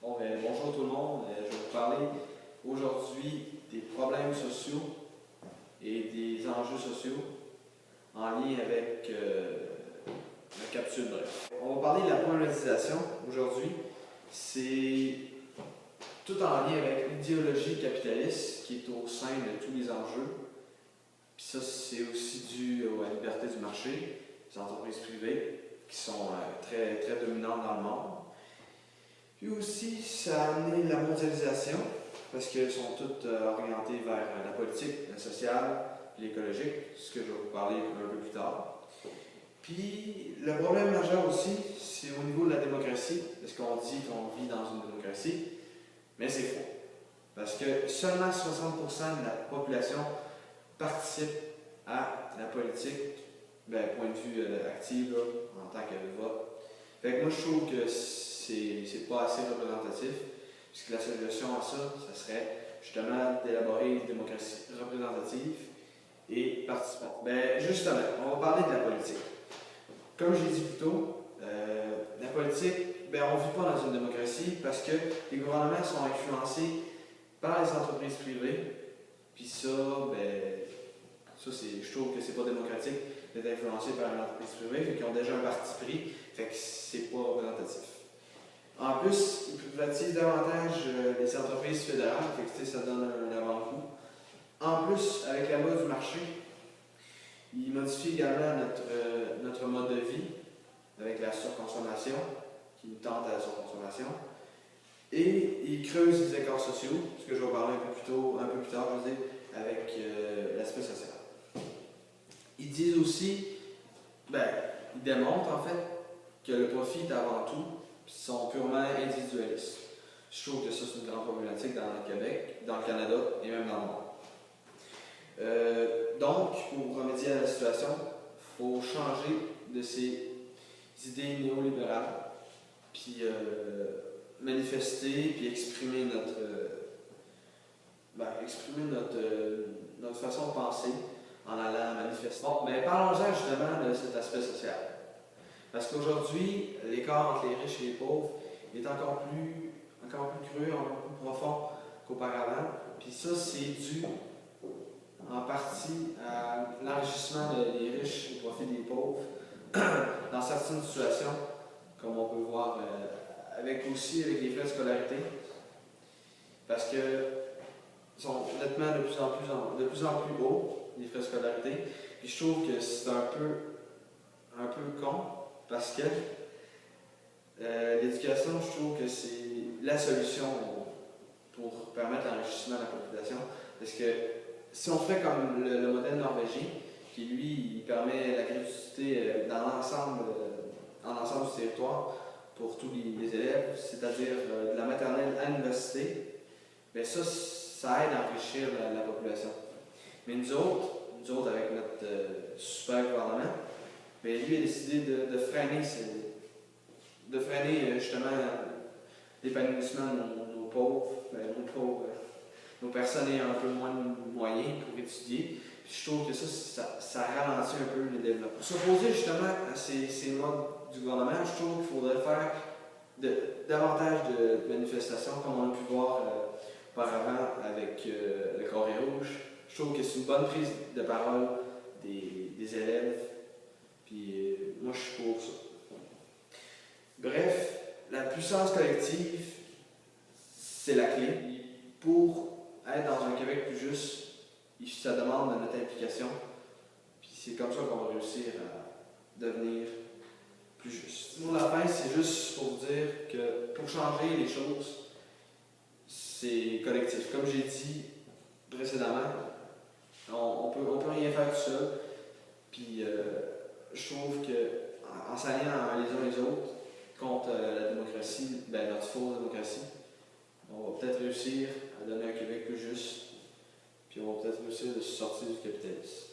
Bonjour tout le monde. Je vais vous parler aujourd'hui des problèmes sociaux et des enjeux sociaux en lien avec la capsule bref. On va parler de la polarisation aujourd'hui. C'est tout en lien avec l'idéologie capitaliste qui est au sein de tous les enjeux. Puis ça, c'est aussi dû à la liberté du marché, les entreprises privées qui sont très dominantes dans le monde. Puis aussi, ça a amené la mondialisation, parce qu'elles sont toutes orientées vers la politique, la sociale, l'écologique, ce que je vais vous parler un peu plus tard. Puis, le problème majeur aussi, c'est au niveau de la démocratie, parce qu'on dit qu'on vit dans une démocratie, mais c'est faux. Parce que seulement 60% de la population participe à la politique, point de vue actif, là, en tant que vote. Fait que moi, je trouve que c'est pas assez représentatif, puisque la solution à ça, ça serait justement d'élaborer une démocratie représentative et participante. Justement, on va parler de la politique. Comme j'ai dit plus tôt, la politique, on ne vit pas dans une démocratie parce que les gouvernements sont influencés par les entreprises privées, puis ça, je trouve que c'est pas démocratique d'être influencé par une entreprise privée, fait qu'ils ont déjà un parti pris, fait que c'est pas représentatif. En plus, ils privatisent davantage les entreprises fédérales, fait que ça donne un avant-goût. En plus, avec la loi du marché, ils modifient également notre mode de vie avec la surconsommation, qui nous tente à la surconsommation. Et ils creusent les écarts sociaux, ce que je vais parler un peu plus tard, je veux dire, avec l'aspect social. Ils disent aussi, ils démontrent en fait que le profit est avant tout, puis sont purement individualistes. Je trouve que ça c'est une grande problématique dans le Québec, dans le Canada et même dans le monde. Donc, pour remédier à la situation, il faut changer de ces idées néolibérales, puis manifester, puis exprimer notre façon de penser en allant manifester. Bon, mais parlons-en justement de cet aspect social. Parce qu'aujourd'hui, l'écart entre les riches et les pauvres est encore plus creux, encore plus profond qu'auparavant. Puis ça, c'est dû en partie à l'enrichissement des riches au profit des pauvres dans certaines situations, comme on peut voir avec les frais de scolarité. Parce que sont nettement de plus en plus hauts, les frais de scolarité. Puis je trouve que c'est un peu con, parce que l'éducation, je trouve que c'est la solution pour permettre l'enrichissement de la population. Parce que si on fait comme le modèle norvégien, qui lui, il permet la gratuité dans l'ensemble du territoire pour tous les élèves, c'est-à-dire de la maternelle à l'université, ça aide à enrichir la population. Mais nous autres avec notre super gouvernement, lui a décidé de freiner justement l'épanouissement de nos pauvres, nos personnes ayant un peu moins de moyens pour étudier. Puis je trouve que ça ralentit un peu le développement. Pour s'opposer justement à ces modes du gouvernement, je trouve qu'il faudrait faire davantage de manifestations, comme on a pu voir auparavant avec le Carré Rouge. Je trouve que c'est une bonne prise de parole des élèves, puis moi je suis pour ça. Bref, la puissance collective, c'est la clé. Pour être dans un Québec plus juste, ça demande notre implication, puis c'est comme ça qu'on va réussir à devenir plus juste. Pour la fin, c'est juste pour vous dire que pour changer les choses, c'est collectif. Comme j'ai dit précédemment, on peut rien faire tout seul. Puis je trouve qu'en s'alliant les uns les autres contre la démocratie, notre fausse démocratie, on va peut-être réussir à donner un Québec plus juste, puis on va peut-être réussir de se sortir du capitalisme.